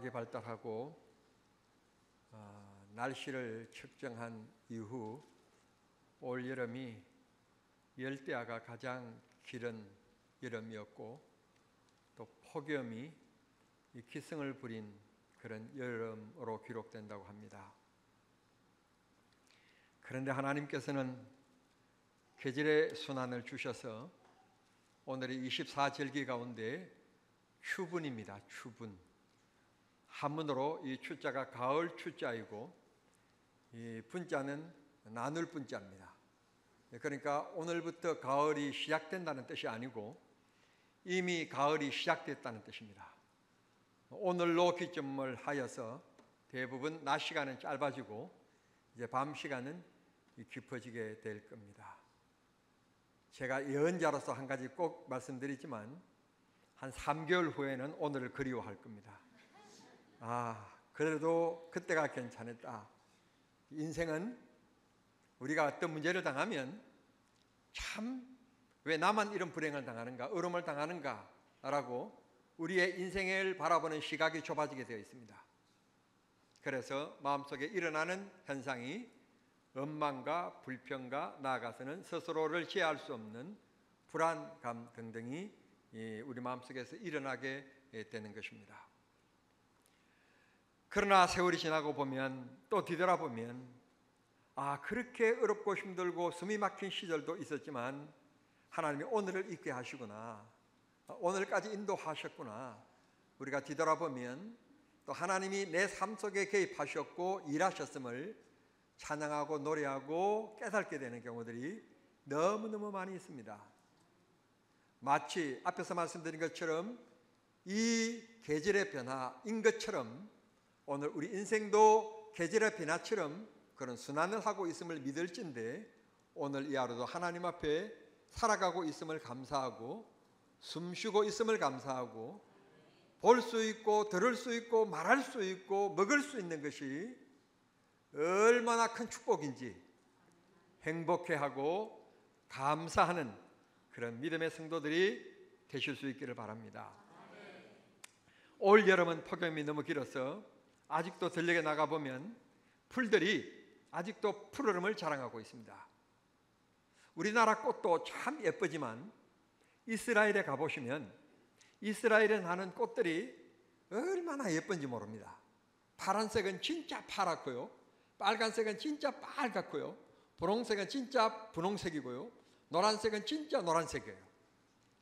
과학이 발달하고 날씨를 측정한 이후 올 여름이 열대야가 가장 길은 여름이었고 또 폭염이 기승을 부린 그런 여름으로 기록된다고 합니다. 그런데 하나님께서는 계절의 순환을 주셔서 오늘의 24절기 가운데 추분입니다. 추분. 한문으로 이 추자가 가을 추자이고 이 분자는 나눌 분자입니다. 그러니까 오늘부터 가을이 시작된다는 뜻이 아니고 이미 가을이 시작됐다는 뜻입니다. 오늘로 기점을 하여서 대부분 낮 시간은 짧아지고 이제 밤 시간은 깊어지게 될 겁니다. 제가 예언자로서 한 가지 꼭 말씀드리지만 한 3개월 후에는 오늘을 그리워할 겁니다. 그래도 그때가 괜찮았다. 인생은 우리가 어떤 문제를 당하면 참 왜 나만 이런 불행을 당하는가, 어려움을 당하는가 라고 우리의 인생을 바라보는 시각이 좁아지게 되어 있습니다. 그래서 마음속에 일어나는 현상이 원망과 불평과 나아가서는 스스로를 제어할 수 없는 불안감 등등이 우리 마음속에서 일어나게 되는 것입니다. 그러나 세월이 지나고 보면 또 뒤돌아보면 그렇게 어렵고 힘들고 숨이 막힌 시절도 있었지만 하나님이 오늘을 있게 하시구나, 오늘까지 인도하셨구나. 우리가 뒤돌아보면 또 하나님이 내 삶 속에 개입하셨고 일하셨음을 찬양하고 노래하고 깨닫게 되는 경우들이 너무너무 많이 있습니다. 마치 앞에서 말씀드린 것처럼 이 계절의 변화인 것처럼 오늘 우리 인생도 계절의 변화처럼 그런 순환을 하고 있음을 믿을진데 오늘 이 하루도 하나님 앞에 살아가고 있음을 감사하고 숨쉬고 있음을 감사하고 볼 수 있고 들을 수 있고 말할 수 있고 먹을 수 있는 것이 얼마나 큰 축복인지 행복해하고 감사하는 그런 믿음의 성도들이 되실 수 있기를 바랍니다. 올 여름은 폭염이 너무 길어서 아직도 들녘에 나가보면 풀들이 아직도 푸르름을 자랑하고 있습니다. 우리나라 꽃도 참 예쁘지만 이스라엘에 가보시면 이스라엘에 나는 꽃들이 얼마나 예쁜지 모릅니다. 파란색은 진짜 파랗고요, 빨간색은 진짜 빨갛고요, 분홍색은 진짜 분홍색이고요, 노란색은 진짜 노란색이에요.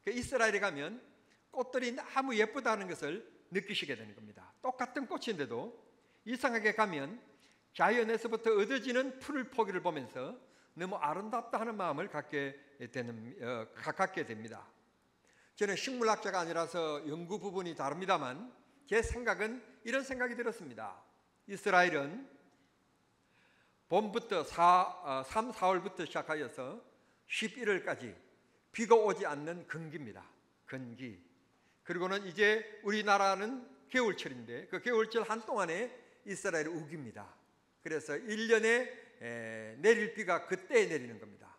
이스라엘에 가면 꽃들이 너무 예쁘다는 것을 느끼시게 되는 겁니다. 똑같은 꽃인데도 이상하게 가면 자연에서부터 얻어지는 풀 포기를 보면서 너무 아름답다 하는 마음을 갖게 됩니다. 저는 식물학자가 아니라서 연구 부분이 다릅니다만 제 생각은 이런 생각이 들었습니다. 이스라엘은 봄부터 3, 4월부터 시작하여서 11월까지 비가 오지 않는 건기입니다. 건기. 그리고는 이제 우리나라는 겨울철인데 그 겨울철 한동안에 이스라엘은 우기입니다. 그래서 1년에 내릴 비가 그때에 내리는 겁니다.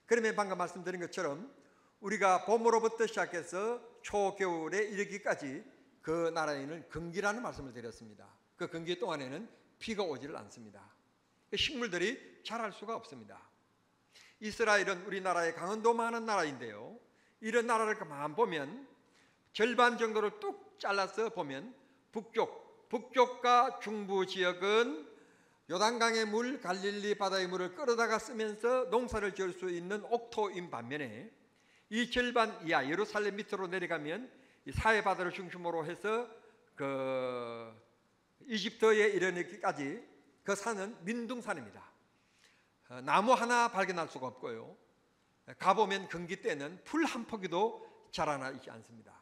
그러면 방금 말씀드린 것처럼 우리가 봄으로부터 시작해서 초겨울에 이르기까지 그 나라에는 건기라는 말씀을 드렸습니다. 그 건기 동안에는 비가 오지를 않습니다. 식물들이 자랄 수가 없습니다. 이스라엘은 우리나라의 강원도 많은 나라인데요, 이런 나라를 가만 보면 절반 정도를 뚝 잘라서 보면 북쪽과 중부 지역은 요단강의 물, 갈릴리 바다의 물을 끌어다가 쓰면서 농사를 지을 수 있는 옥토인 반면에 이 절반 이하 예루살렘 밑으로 내려가면 이 사해 바다를 중심으로 해서 그 이집트에 이르기까지 그 산은 민둥산입니다. 나무 하나 발견할 수가 없고요, 가보면 건기 때는 풀 한 포기도 자라나지 않습니다.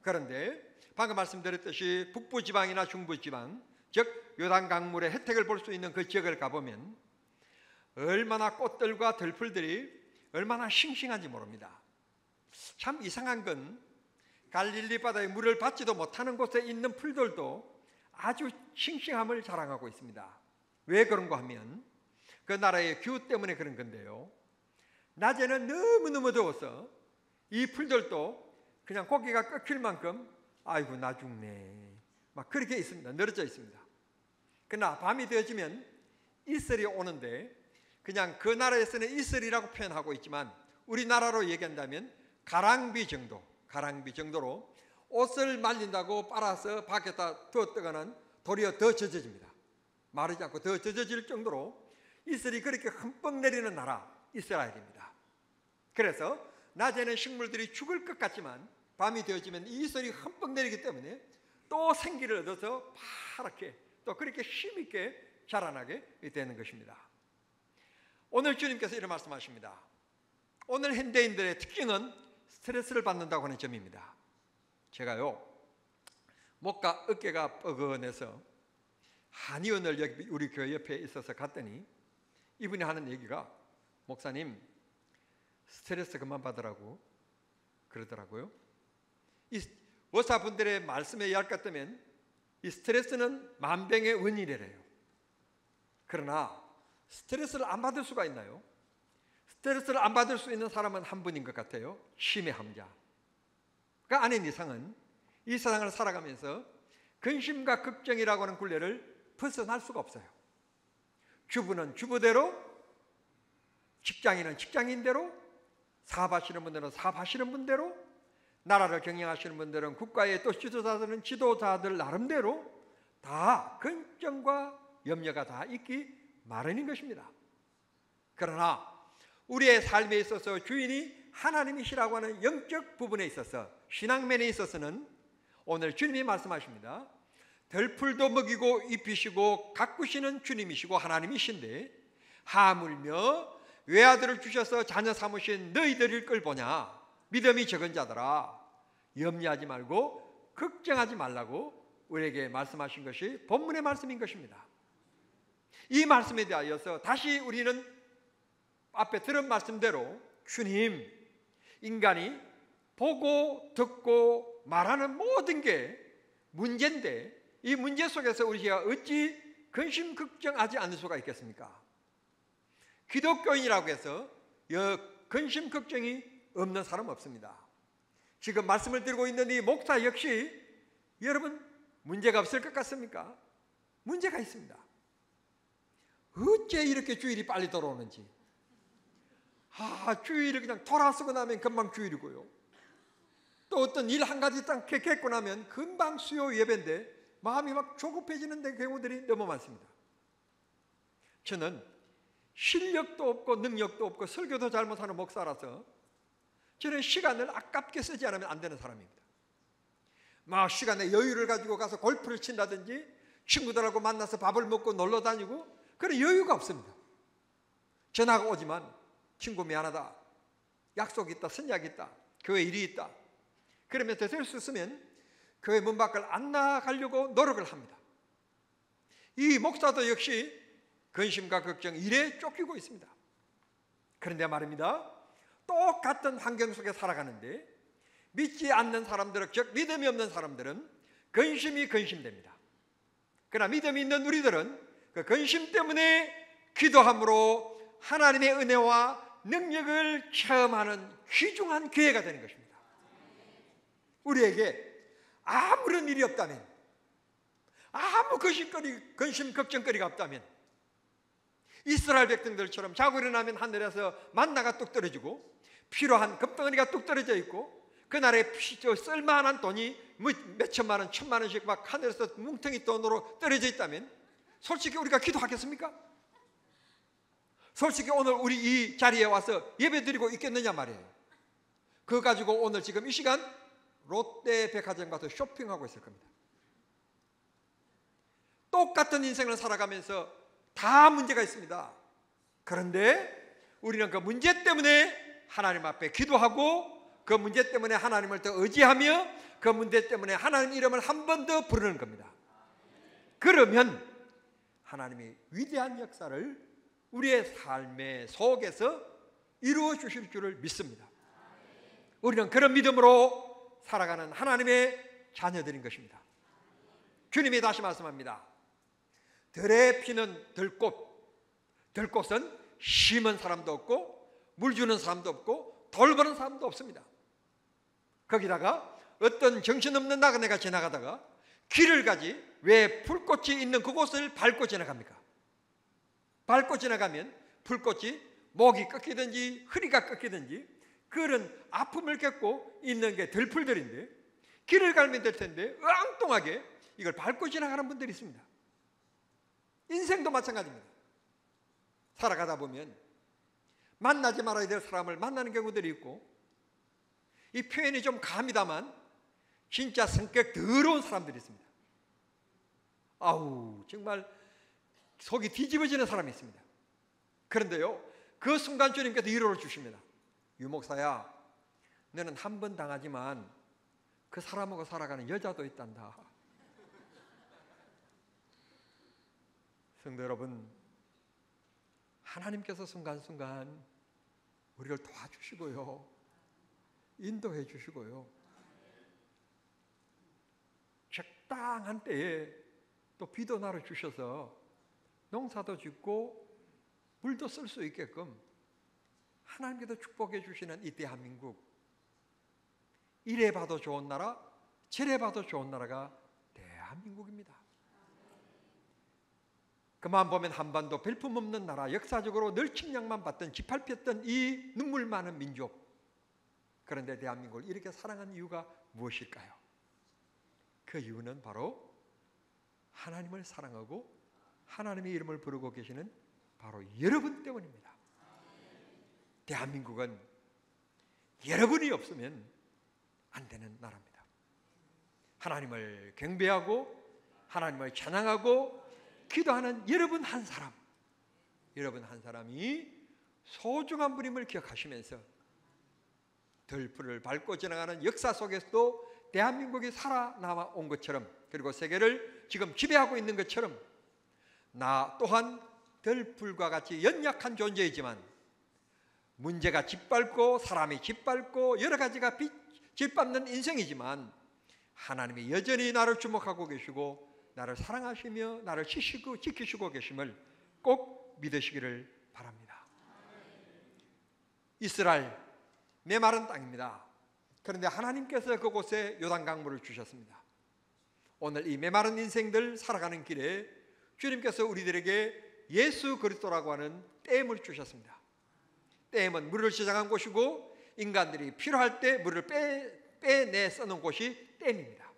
그런데 방금 말씀드렸듯이 북부지방이나 중부지방, 즉 요단 강물의 혜택을 볼 수 있는 그 지역을 가보면 얼마나 꽃들과 들풀들이 얼마나 싱싱한지 모릅니다. 참 이상한 건 갈릴리 바다의 물을 받지도 못하는 곳에 있는 풀들도 아주 싱싱함을 자랑하고 있습니다. 왜 그런가 하면 그 나라의 기후 때문에 그런 건데요, 낮에는 너무너무 더워서 이 풀들도 그냥 고기가 꺾일 만큼 아이고 나 죽네, 막 그렇게 있습니다. 늘어져 있습니다. 그러나 밤이 되어지면 이슬이 오는데 그냥 그 나라에서는 이슬이라고 표현하고 있지만 우리나라로 얘기한다면 가랑비 정도로 옷을 말린다고 빨아서 밖에다 두었다가는 도리어 더 젖어집니다. 마르지 않고 더 젖어질 정도로 이슬이 그렇게 흠뻑 내리는 나라 이스라엘입니다. 그래서 낮에는 식물들이 죽을 것 같지만 밤이 되어지면 이 이슬이 흠뻑 내리기 때문에 또 생기를 얻어서 파랗게 또 그렇게 힘있게 자라나게 되는 것입니다. 오늘 주님께서 이런 말씀하십니다. 오늘 현대인들의 특징은 스트레스를 받는다고 하는 점입니다. 제가요 목과 어깨가 뻐근해서 한의원을 우리 교회 옆에 있어서 갔더니 이분이 하는 얘기가 목사님 스트레스 그만 받으라고 그러더라고요. 이 의사분들의 말씀에 의할 것 같으면 이 스트레스는 만병의 원인이래요. 그러나 스트레스를 안 받을 수가 있나요? 스트레스를 안 받을 수 있는 사람은 한 분인 것 같아요. 치매 환자가 아닌 이상은 이 세상을 살아가면서 근심과 걱정이라고 하는 굴레를 벗어날 수가 없어요. 주부는 주부대로, 직장인은 직장인대로, 사업하시는 분들은 사업하시는 분대로, 나라를 경영하시는 분들은 국가의 또 지도자들은 지도자들 나름대로 다 걱정과 염려가 다 있기 마련인 것입니다. 그러나 우리의 삶에 있어서 주인이 하나님이시라고 하는 영적 부분에 있어서 신앙면에 있어서는 오늘 주님이 말씀하십니다. 들풀도 먹이고 입히시고 가꾸시는 주님이시고 하나님이신데 하물며 외아들을 주셔서 자녀 삼으신 너희들일 걸 보냐. 믿음이 적은 자들아 염려하지 말고 걱정하지 말라고 우리에게 말씀하신 것이 본문의 말씀인 것입니다. 이 말씀에 대하여서 다시 우리는 앞에 들은 말씀대로 주님, 인간이 보고 듣고 말하는 모든 게 문제인데 이 문제 속에서 우리가 어찌 근심 걱정하지 않을 수가 있겠습니까? 기독교인이라고 해서 근심 걱정이 없는 사람 없습니다. 지금 말씀을 드리고 있는 이 목사 역시 여러분 문제가 없을 것 같습니까? 문제가 있습니다. 어째 이렇게 주일이 빨리 돌아오는지. 주일을 그냥 돌아서고 나면 금방 주일이고요. 또 어떤 일 한 가지 딱 겪고 나면 금방 수요 예배인데 마음이 막 조급해지는 경우들이 너무 많습니다. 저는 실력도 없고 능력도 없고 설교도 잘못하는 목사라서 저는 시간을 아깝게 쓰지 않으면 안 되는 사람입니다. 막 시간에 여유를 가지고 가서 골프를 친다든지 친구들하고 만나서 밥을 먹고 놀러 다니고 그런 여유가 없습니다. 전화가 오지만 친구 미안하다, 약속 있다, 선약 있다, 교회 일이 있다 그러면서 될 수 있으면 교회 문 밖을 안 나가려고 노력을 합니다. 이 목사도 역시 근심과 걱정 일에 쫓기고 있습니다. 그런데 말입니다. 똑같은 환경 속에 살아가는데 믿지 않는 사람들은, 즉 믿음이 없는 사람들은 근심이 근심됩니다. 그러나 믿음이 있는 우리들은 그 근심 때문에 기도함으로 하나님의 은혜와 능력을 체험하는 귀중한 기회가 되는 것입니다. 우리에게 아무런 일이 없다면, 아무 근심 걱정거리가 없다면 이스라엘 백성들처럼 자고 일어나면 하늘에서 만나가 뚝 떨어지고 필요한 금덩어리가 뚝 떨어져 있고 그날에 쓸만한 돈이 몇천만 원, 천만 원씩 막 하늘에서 뭉텅이 돈으로 떨어져 있다면 솔직히 우리가 기도하겠습니까? 솔직히 오늘 우리 이 자리에 와서 예배드리고 있겠느냐 말이에요. 그거 가지고 오늘 지금 이 시간 롯데 백화점 가서 쇼핑하고 있을 겁니다. 똑같은 인생을 살아가면서 다 문제가 있습니다. 그런데 우리는 그 문제 때문에 하나님 앞에 기도하고 그 문제 때문에 하나님을 더 의지하며 그 문제 때문에 하나님 이름을 한 번 더 부르는 겁니다. 그러면 하나님이 위대한 역사를 우리의 삶의 속에서 이루어 주실 줄을 믿습니다. 우리는 그런 믿음으로 살아가는 하나님의 자녀들인 것입니다. 주님이 다시 말씀합니다. 들에 피는 들꽃은 심은 사람도 없고 물 주는 사람도 없고 돌 버는 사람도 없습니다. 거기다가 어떤 정신없는 나그네가 지나가다가 귀를 가지 왜 불꽃이 있는 그곳을 밟고 지나갑니까? 밟고 지나가면 불꽃이 목이 꺾이든지 허리가 꺾이든지 그런 아픔을 겪고 있는 게 들풀들인데, 길을 갈면 될 텐데 엉뚱하게 이걸 밟고 지나가는 분들이 있습니다. 인생도 마찬가지입니다. 살아가다 보면 만나지 말아야 될 사람을 만나는 경우들이 있고, 이 표현이 좀 감이다만 진짜 성격 더러운 사람들이 있습니다. 아우, 정말 속이 뒤집어지는 사람이 있습니다. 그런데요, 그 순간 주님께서 위로를 주십니다. 유목사야, 너는 한 번 당하지만 그 사람하고 살아가는 여자도 있단다. 성도 여러분, 하나님께서 순간순간 우리를 도와주시고요, 인도해 주시고요, 적당한 때에 또 비도 나를 주셔서 농사도 짓고 물도 쓸 수 있게끔 하나님께서 축복해 주시는 이 대한민국, 이래 봐도 좋은 나라, 저래 봐도 좋은 나라가 대한민국입니다. 그만 보면 한반도 별품 없는 나라, 역사적으로 늘 침략만 받던 짓밟혔던 이 눈물 많은 민족, 그런데 대한민국을 이렇게 사랑한 이유가 무엇일까요? 그 이유는 바로 하나님을 사랑하고 하나님의 이름을 부르고 계시는 바로 여러분 때문입니다. 대한민국은 여러분이 없으면 안 되는 나라입니다. 하나님을 경배하고 하나님을 찬양하고 기도하는 여러분 한 사람, 여러분 한 사람이 소중한 분임을 기억하시면서 들풀을 밟고 지나가는 역사 속에서도 대한민국이 살아남아 온 것처럼, 그리고 세계를 지금 지배하고 있는 것처럼 나 또한 들풀과 같이 연약한 존재이지만 문제가 짓밟고 사람이 짓밟고 여러 가지가 짓밟는 인생이지만 하나님이 여전히 나를 주목하고 계시고 나를 사랑하시며 나를 지키시고 계심을 꼭 믿으시기를 바랍니다. 이스라엘 메마른 땅입니다. 그런데 하나님께서 그곳에 요단강물을 주셨습니다. 오늘 이 메마른 인생들 살아가는 길에 주님께서 우리들에게 예수 그리스도라고 하는 댐을 주셨습니다. 댐은 물을 저장한 곳이고 인간들이 필요할 때 물을 빼내 쓰는 곳이 댐입니다.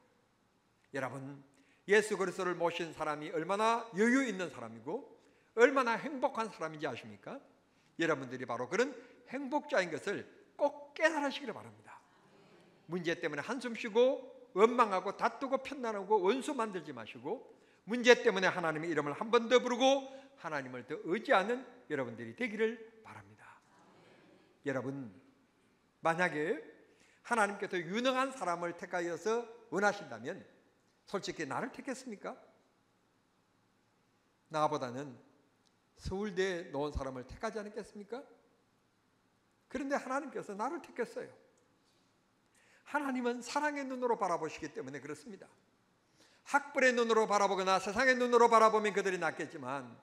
여러분, 예수 그리스도를 모신 사람이 얼마나 여유 있는 사람이고 얼마나 행복한 사람인지 아십니까? 여러분들이 바로 그런 행복자인 것을 꼭 깨달으시기를 바랍니다. 문제 때문에 한숨 쉬고 원망하고 다투고 편난하고 원수 만들지 마시고, 문제 때문에 하나님의 이름을 한 번 더 부르고 하나님을 더 의지하는 여러분들이 되기를 바랍니다. 여러분, 만약에 하나님께서 유능한 사람을 택하여서 원하신다면 솔직히 나를 택했습니까? 나보다는 서울대에 놓은 사람을 택하지 않았겠습니까? 그런데 하나님께서 나를 택했어요. 하나님은 사랑의 눈으로 바라보시기 때문에 그렇습니다. 학벌의 눈으로 바라보거나 세상의 눈으로 바라보면 그들이 낫겠지만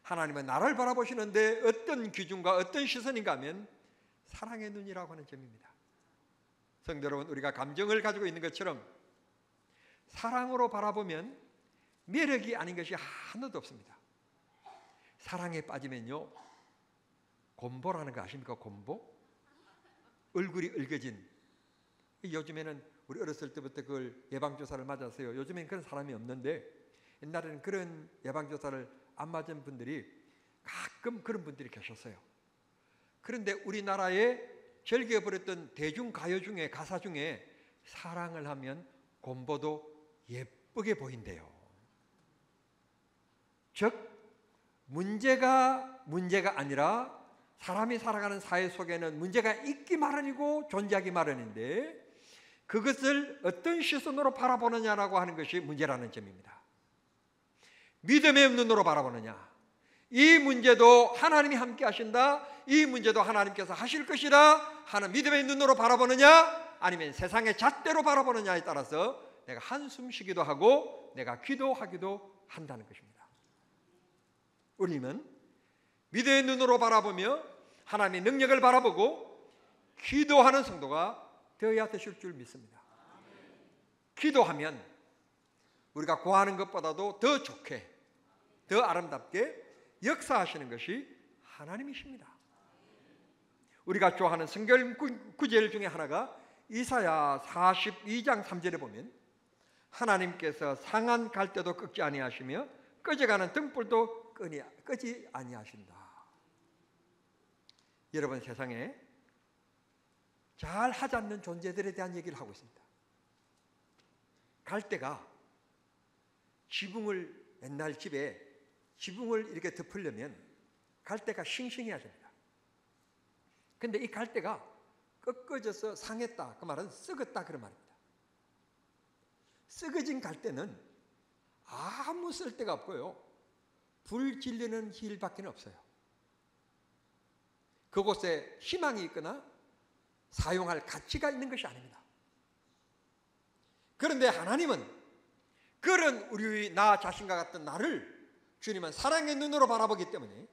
하나님은 나를 바라보시는데 어떤 기준과 어떤 시선인가 하면 사랑의 눈이라고 하는 점입니다. 성도 여러분, 우리가 감정을 가지고 있는 것처럼 사랑으로 바라보면 매력이 아닌 것이 하나도 없습니다. 사랑에 빠지면요, 곰보라는 거 아십니까? 곰보? 얼굴이 을겨진. 요즘에는 우리 어렸을 때부터 그걸 예방주사를 맞았어요. 요즘엔 그런 사람이 없는데 옛날에는 그런 예방주사를 안 맞은 분들이 가끔 그런 분들이 계셨어요. 그런데 우리나라에 절개해버렸던 대중가요 중에, 가사 중에 사랑을 하면 곰보도 예쁘게 보인대요. 즉 문제가 아니라 사람이 살아가는 사회 속에는 문제가 있기 마련이고 존재하기 마련인데 그것을 어떤 시선으로 바라보느냐라고 하는 것이 문제라는 점입니다. 믿음의 눈으로 바라보느냐, 이 문제도 하나님이 함께 하신다, 이 문제도 하나님께서 하실 것이다 하는 믿음의 눈으로 바라보느냐, 아니면 세상의 잣대로 바라보느냐에 따라서 내가 한숨 쉬기도 하고 내가 기도하기도 한다는 것입니다. 우리는 믿음의 눈으로 바라보며 하나님의 능력을 바라보고 기도하는 성도가 되어야 되실 줄 믿습니다. 기도하면 우리가 구하는 것보다도 더 좋게, 더 아름답게 역사하시는 것이 하나님이십니다. 우리가 좋아하는 성경 구절 중에 하나가 이사야 42장 3절에 보면 하나님께서 상한 갈대도 꺾지 아니하시며 꺼져가는 등불도 끄지 아니하신다. 여러분, 세상에 잘 하지 않는 존재들에 대한 얘기를 하고 있습니다. 갈대가 옛날 집에 지붕을 이렇게 덮으려면 갈대가 싱싱해야 됩니다. 근데 이 갈대가 꺾어져서 상했다, 그 말은 썩었다, 그런 말입니다. 썩어진 갈대는 아무 쓸데가 없고요, 불 질리는 일밖에 없어요. 그곳에 희망이 있거나 사용할 가치가 있는 것이 아닙니다. 그런데 하나님은 그런 나 자신과 같은 나를 주님은 사랑의 눈으로 바라보기 때문에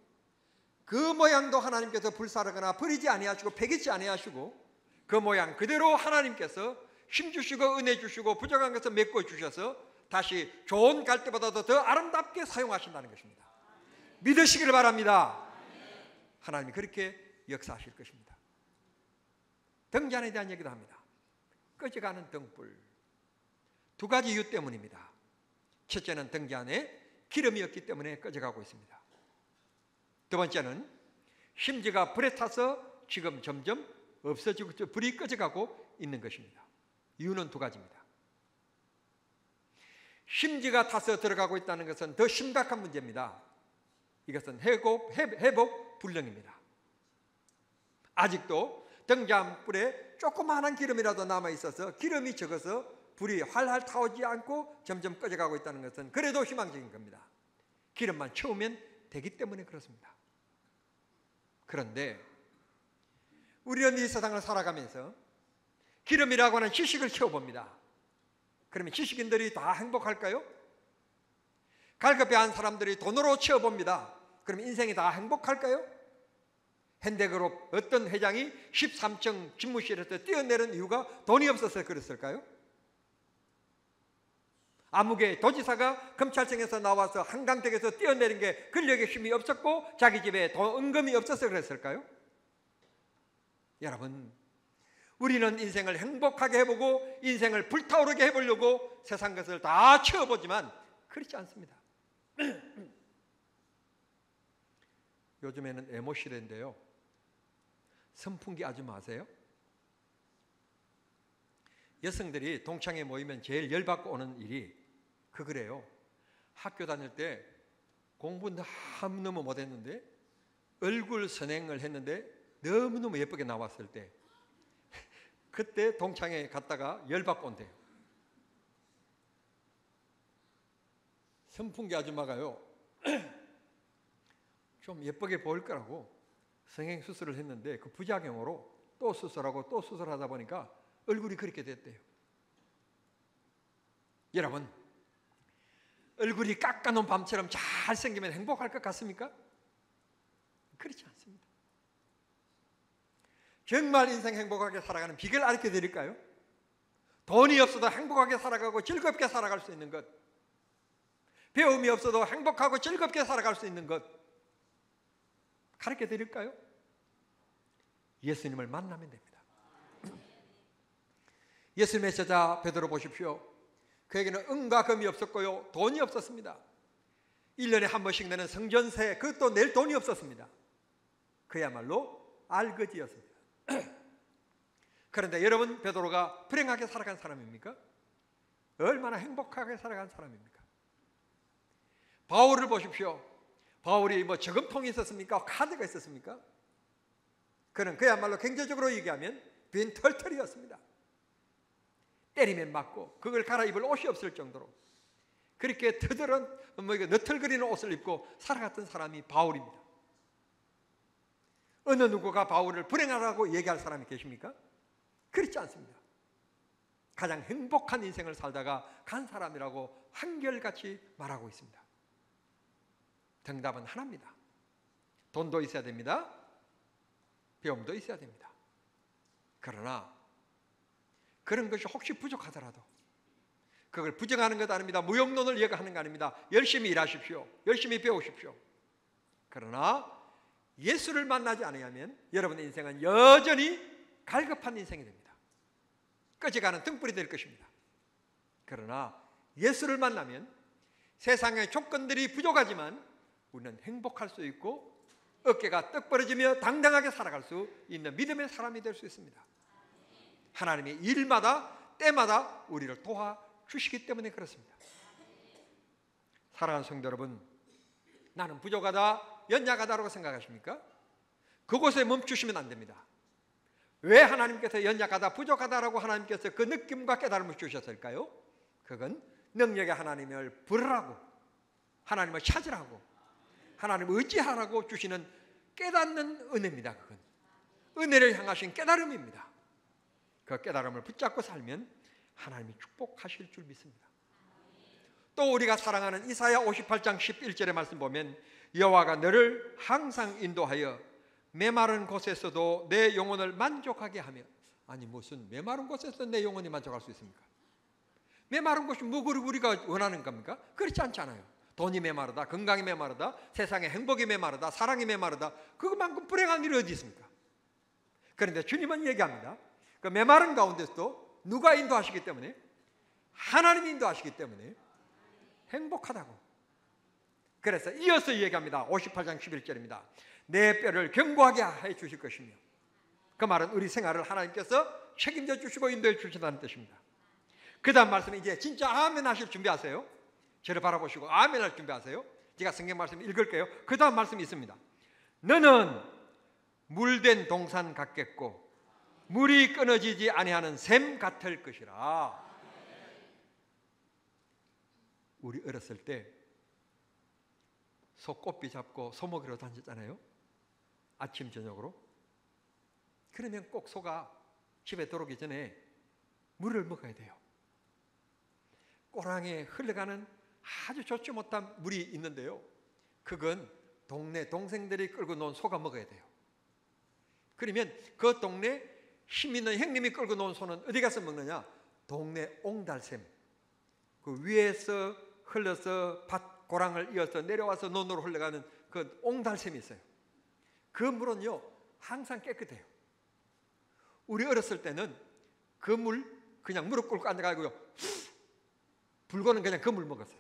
그 모양도 하나님께서 불사르거나 버리지 아니하시고 폐기치 아니하시고 그 모양 그대로 하나님께서 힘 주시고 은혜 주시고 부족한 것을 메꿔 주셔서 다시 좋은 갈대보다도 더 아름답게 사용하신다는 것입니다. 믿으시기를 바랍니다. 하나님이 그렇게 역사하실 것입니다. 등잔에 대한 얘기도 합니다. 꺼져가는 등불, 두 가지 이유 때문입니다. 첫째는 등잔에 기름이 없기 때문에 꺼져가고 있습니다. 두 번째는 심지가 불에 타서 지금 점점 없어지고 불이 꺼져가고 있는 것입니다. 이유는 두 가지입니다. 심지가 타서 들어가고 있다는 것은 더 심각한 문제입니다. 이것은 회복 불능입니다. 아직도 등잔불에 조그마한 기름이라도 남아있어서 기름이 적어서 불이 활활 타오지 않고 점점 꺼져가고 있다는 것은 그래도 희망적인 겁니다. 기름만 채우면 되기 때문에 그렇습니다. 그런데 우리는 이 세상을 살아가면서 기름이라고 하는 지식을 채워봅니다. 그러면 지식인들이 다 행복할까요? 갈급해한 사람들이 돈으로 채워봅니다. 그럼 인생이 다 행복할까요? 현대그룹 어떤 회장이 13층 집무실에서 뛰어내린 이유가 돈이 없어서 그랬을까요? 아무개 도지사가 검찰청에서 나와서 한강택에서 뛰어내린 게 근력의 힘이 없었고 자기 집에 은금이 없어서 그랬을까요? 여러분, 우리는 인생을 행복하게 해보고 인생을 불타오르게 해보려고 세상 것을 다 채워보지만 그렇지 않습니다. 요즘에는 에모 시대인데요, 선풍기 아줌마 아세요? 여성들이 동창회 모이면 제일 열받고 오는 일이 그거래요. 학교 다닐 때 공부 너무너무 못했는데 얼굴 선행을 했는데 너무너무 예쁘게 나왔을 때 그때 동창회 갔다가 열받고 온대요. 선풍기 아줌마가요 좀 예쁘게 보일 거라고 성형 수술을 했는데 그 부작용으로 또 수술하고 또 수술하다 보니까 얼굴이 그렇게 됐대요. 여러분, 얼굴이 깎아놓은 밤처럼 잘생기면 행복할 것 같습니까? 그렇지 않습니다. 정말 인생 행복하게 살아가는 비결 알려 드릴까요? 돈이 없어도 행복하게 살아가고 즐겁게 살아갈 수 있는 것, 배움이 없어도 행복하고 즐겁게 살아갈 수 있는 것 가르쳐 드릴까요? 예수님을 만나면 됩니다. 예수님의 제자 베드로 보십시오. 그에게는 은과 금이 없었고요, 돈이 없었습니다. 1년에 한 번씩 내는 성전세, 그것도 낼 돈이 없었습니다. 그야말로 알거지였습니다. 그런데 여러분, 베드로가 불행하게 살아간 사람입니까? 얼마나 행복하게 살아간 사람입니까? 바울을 보십시오. 바울이 저금통이 있었습니까? 카드가 있었습니까? 그는 그야말로 경제적으로 얘기하면 빈털털이었습니다. 때리면 맞고 그걸 갈아입을 옷이 없을 정도로 그렇게 너털거리는 옷을 입고 살아갔던 사람이 바울입니다. 어느 누구가 바울을 불행하다고 얘기할 사람이 계십니까? 그렇지 않습니다. 가장 행복한 인생을 살다가 간 사람이라고 한결같이 말하고 있습니다. 정답은 하나입니다. 돈도 있어야 됩니다. 배움도 있어야 됩니다. 그러나 그런 것이 혹시 부족하더라도 그걸 부정하는 것 아닙니다. 무용론을 얘기하는 거 아닙니다. 열심히 일하십시오. 열심히 배우십시오. 그러나 예수를 만나지 않으면 여러분의 인생은 여전히 갈급한 인생이 됩니다. 꺼져가는 등불이 될 것입니다. 그러나 예수를 만나면 세상의 조건들이 부족하지만 우리는 행복할 수 있고 어깨가 떡 벌어지며 당당하게 살아갈 수 있는 믿음의 사람이 될 수 있습니다. 하나님이 일마다 때마다 우리를 도와주시기 때문에 그렇습니다. 사랑하는 성도 여러분, 나는 부족하다, 연약하다라고 생각하십니까? 그곳에 멈추시면 안 됩니다. 왜 하나님께서 연약하다, 부족하다라고 하나님께서 그 느낌과 깨달음을 주셨을까요? 그건 능력의 하나님을 부르라고, 하나님을 찾으라고, 하나님을 의지하라고 주시는 깨닫는 은혜입니다. 그건 은혜를 향하신 깨달음입니다. 그 깨달음을 붙잡고 살면 하나님이 축복하실 줄 믿습니다. 또 우리가 사랑하는 이사야 58장 11절의 말씀 보면 여호와가 너를 항상 인도하여 메마른 곳에서도 내 영혼을 만족하게 하며, 아니 무슨 메마른 곳에서 내 영혼이 만족할 수 있습니까? 메마른 곳이 뭐 우리가 원하는 겁니까? 그렇지 않잖아요. 돈이 메마르다, 건강이 메마르다, 세상의 행복이 메마르다, 사랑이 메마르다, 그것만큼 불행한 일이 어디 있습니까? 그런데 주님은 얘기합니다. 그 메마른 가운데서도 누가 인도하시기 때문에? 하나님이 인도하시기 때문에 행복하다고. 그래서 이어서 얘기합니다. 58장 11절입니다. 내 뼈를 견고하게 해 주실 것이며, 그 말은 우리 생활을 하나님께서 책임져 주시고 인도해 주신다는 뜻입니다. 그 다음 말씀은 이제 진짜 아멘 하실 준비하세요. 저를 바라보시고 아멘 할 준비하세요. 제가 성경 말씀 읽을게요. 그 다음 말씀이 있습니다. 너는 물된 동산 같겠고 물이 끊어지지 아니하는 샘 같을 것이라. 우리 어렸을 때 소 꽃비 잡고 소 먹이러 다녔잖아요. 아침 저녁으로. 그러면 꼭 소가 집에 들어오기 전에 물을 먹어야 돼요. 꼬랑에 흘러가는 아주 좋지 못한 물이 있는데요, 그건 동네 동생들이 끌고 놓은 소가 먹어야 돼요. 그러면 그 동네 힘 있는 형님이 끌고 놓은 소는 어디 가서 먹느냐? 동네 옹달샘, 그 위에서 흘러서 밭 고랑을 이어서 내려와서 논으로 흘러가는 그 옹달샘이 있어요. 그 물은요 항상 깨끗해요. 우리 어렸을 때는 그 물 그냥 무릎 꿇고 앉아가지고요 불고는 그냥 그 물 먹었어요.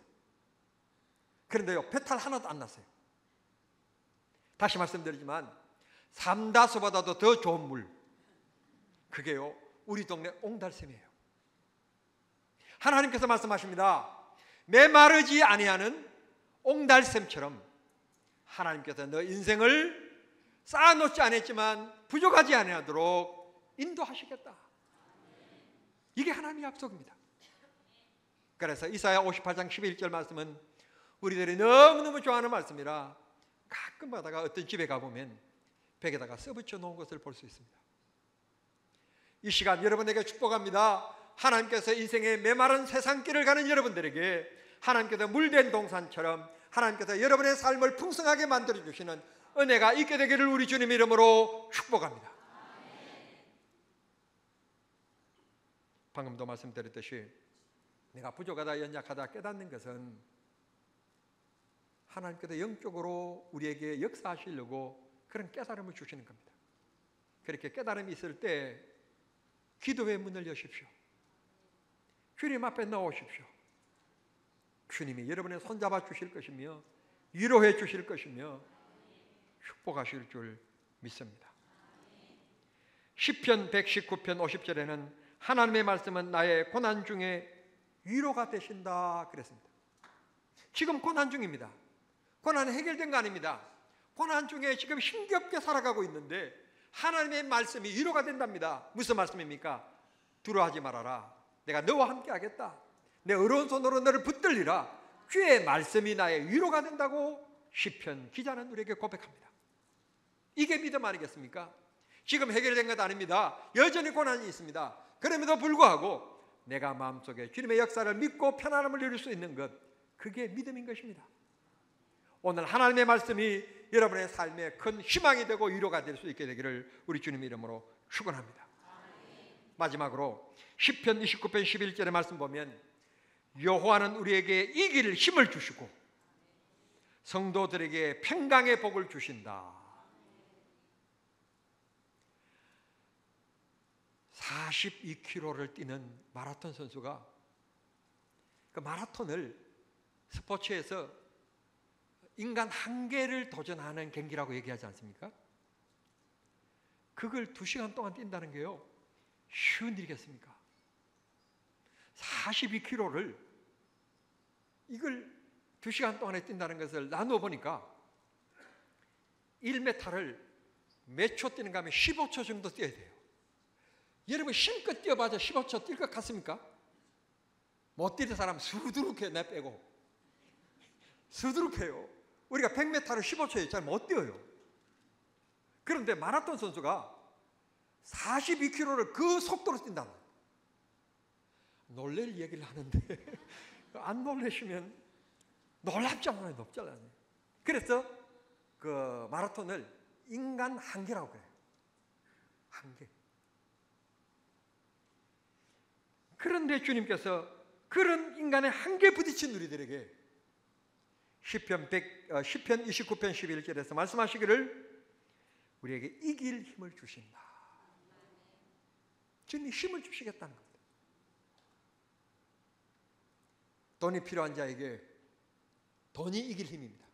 그런데요 배탈 하나도 안 났어요. 다시 말씀드리지만 삼다수보다도 더 좋은 물, 그게요 우리 동네 옹달샘이에요. 하나님께서 말씀하십니다. 메마르지 아니하는 옹달샘처럼 하나님께서 너 인생을 쌓아놓지 않았지만 부족하지 아니하도록 인도하시겠다. 이게 하나님의 약속입니다. 그래서 이사야 58장 11절 말씀은 우리들이 너무너무 좋아하는 말씀이라 가끔 가다가 어떤 집에 가보면 벽에다가 써붙여 놓은 것을 볼 수 있습니다. 이 시간 여러분에게 축복합니다. 하나님께서 인생의 메마른 세상길을 가는 여러분들에게 하나님께서 물된 동산처럼 하나님께서 여러분의 삶을 풍성하게 만들어주시는 은혜가 있게 되기를 우리 주님 이름으로 축복합니다. 방금도 말씀드렸듯이 내가 부족하다, 연약하다 깨닫는 것은 하나님께서 영적으로 우리에게 역사하시려고 그런 깨달음을 주시는 겁니다. 그렇게 깨달음이 있을 때 기도의 문을 여십시오. 주님 앞에 나오십시오. 주님이 여러분의 손잡아 주실 것이며 위로해 주실 것이며 축복하실 줄 믿습니다. 시편 119편 50절에는 하나님의 말씀은 나의 고난 중에 위로가 되신다 그랬습니다. 지금 고난 중입니다. 고난은 해결된 거 아닙니다. 고난 중에 지금 힘겹게 살아가고 있는데 하나님의 말씀이 위로가 된답니다. 무슨 말씀입니까? 두려워하지 말아라. 내가 너와 함께 하겠다. 내 어려운 손으로 너를 붙들리라. 주의 말씀이 나의 위로가 된다고 시편 기자는 우리에게 고백합니다. 이게 믿음 아니겠습니까? 지금 해결된 것 아닙니다. 여전히 고난이 있습니다. 그럼에도 불구하고 내가 마음속에 주님의 역사를 믿고 편안함을 누릴 수 있는 것, 그게 믿음인 것입니다. 오늘 하나님의 말씀이 여러분의 삶에 큰 희망이 되고 위로가 될 수 있게 되기를 우리 주님 이름으로 축원합니다. 마지막으로 시편 29편 11절의 말씀 보면 여호와는 우리에게 이길 힘을 주시고 성도들에게 평강의 복을 주신다. 42km를 뛰는 마라톤 선수가 그 마라톤을 스포츠에서 인간 한계를 도전하는 경기라고 얘기하지 않습니까? 그걸 2시간 동안 뛴다는 게요, 쉬운 일이겠습니까? 42km를 이걸 2시간 동안에 뛴다는 것을 나누어 보니까 1m를 몇 초 뛰는가 하면 15초 정도 뛰어야 돼요. 여러분 힘껏 뛰어봐야 15초 뛸 것 같습니까? 못 뛰는 사람 수두룩해. 내 빼고 수두룩해요. 우리가 100m를 15초에 잘 못 뛰어요. 그런데 마라톤 선수가 42km를 그 속도로 뛴다는, 놀랄 얘기를 하는데 안 놀라시면 놀랍잖아요. 높잖아요. 그래서 그 마라톤을 인간 한계라고 해요. 한계. 그런데 주님께서 그런 인간의 한계에 부딪힌 우리들에게 시편 29편 11절에서 말씀하시기를 우리에게 이길 힘을 주신다. 주님이 힘을 주시겠다는 겁니다. 돈이 필요한 자에게 돈이 이길 힘입니다.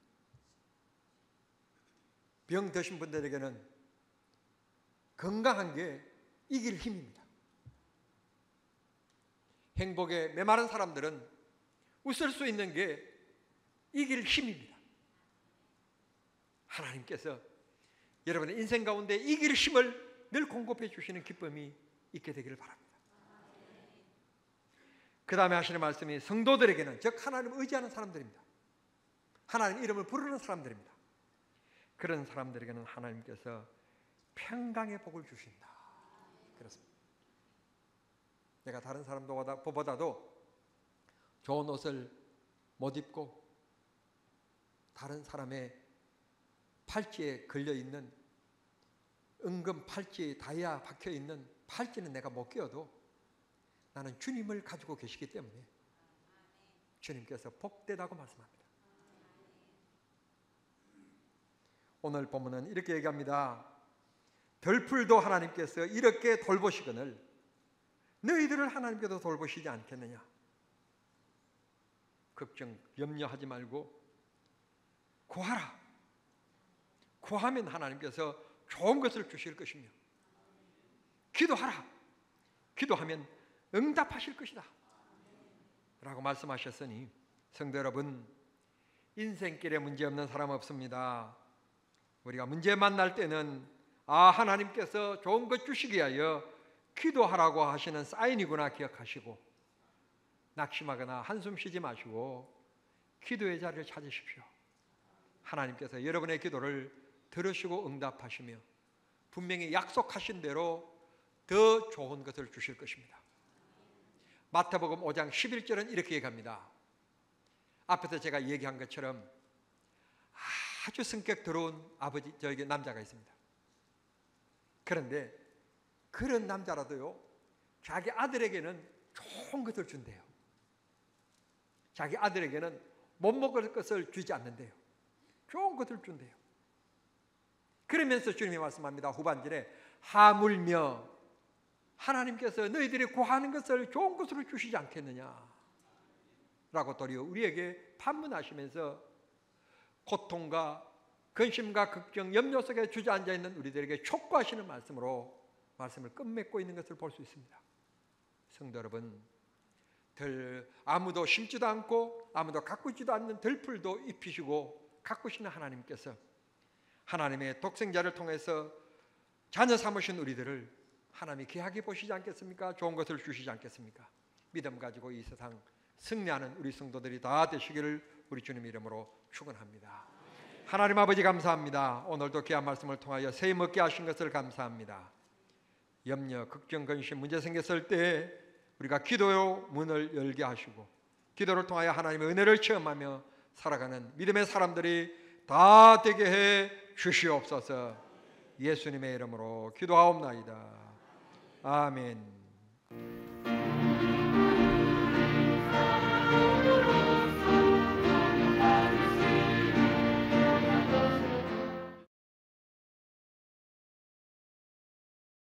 병 드신 분들에게는 건강한 게 이길 힘입니다. 행복에 메마른 사람들은 웃을 수 있는 게 이길 힘입니다. 하나님께서 여러분의 인생 가운데 이길 힘을 늘 공급해 주시는 기쁨이 있게 되기를 바랍니다. 그 다음에 하시는 말씀이 성도들에게는, 즉 하나님을 의지하는 사람들입니다. 하나님 이름을 부르는 사람들입니다. 그런 사람들에게는 하나님께서 평강의 복을 주신다. 그렇습니다. 내가 다른 사람보다도 좋은 옷을 못 입고 다른 사람의 팔찌에 걸려있는, 은금 팔찌에 다이아 박혀있는 팔찌는 내가 못 끼워도 나는 주님을 가지고 계시기 때문에 주님께서 복되다고 말씀합니다. 오늘 본문은 이렇게 얘기합니다. 들풀도 하나님께서 이렇게 돌보시거늘 너희들을 하나님께서 돌보시지 않겠느냐. 걱정, 염려하지 말고 구하라. 구하면 하나님께서 좋은 것을 주실 것이며 기도하라. 기도하면 응답하실 것이다 라고 말씀하셨으니, 성도 여러분, 인생길에 문제없는 사람 없습니다. 우리가 문제 만날 때는 하나님께서 좋은 것 주시기 위하여 기도하라고 하시는 사인이구나 기억하시고, 낙심하거나 한숨 쉬지 마시고 기도의 자리를 찾으십시오. 하나님께서 여러분의 기도를 들으시고 응답하시며 분명히 약속하신 대로 더 좋은 것을 주실 것입니다. 마태복음 5장 11절은 이렇게 얘기합니다. 앞에서 제가 얘기한 것처럼 아주 성격 더러운 저에게 남자가 있습니다. 그런데 그런 남자라도요, 자기 아들에게는 좋은 것을 준대요. 자기 아들에게는 못 먹을 것을 주지 않는데요, 좋은 것을 준대요. 그러면서 주님이 말씀합니다. 후반절에 하물며 하나님께서 너희들이 구하는 것을 좋은 것으로 주시지 않겠느냐 라고 도리어 우리에게 판문하시면서 고통과 근심과 걱정, 염려 속에 주저앉아 있는 우리들에게 촉구하시는 말씀으로 말씀을 끝맺고 있는 것을 볼 수 있습니다. 성도 여러분, 아무도 심지도 않고 아무도 가꾸지도 않는 들풀도 입히시고 가꾸시는 하나님께서 하나님의 독생자를 통해서 자녀 삼으신 우리들을 하나님이 귀하게 보시지 않겠습니까? 좋은 것을 주시지 않겠습니까? 믿음 가지고 이 세상 승리하는 우리 성도들이 다 되시기를 우리 주님 이름으로 축원합니다. 하나님 아버지 감사합니다. 오늘도 귀한 말씀을 통하여 새 힘 얻게 하신 것을 감사합니다. 염려, 걱정, 근심, 문제 생겼을 때 우리가 기도의 문을 열게 하시고 기도를 통하여 하나님의 은혜를 체험하며 살아가는 믿음의 사람들이 다 되게 해 주시옵소서. 예수님의 이름으로 기도하옵나이다. 아멘.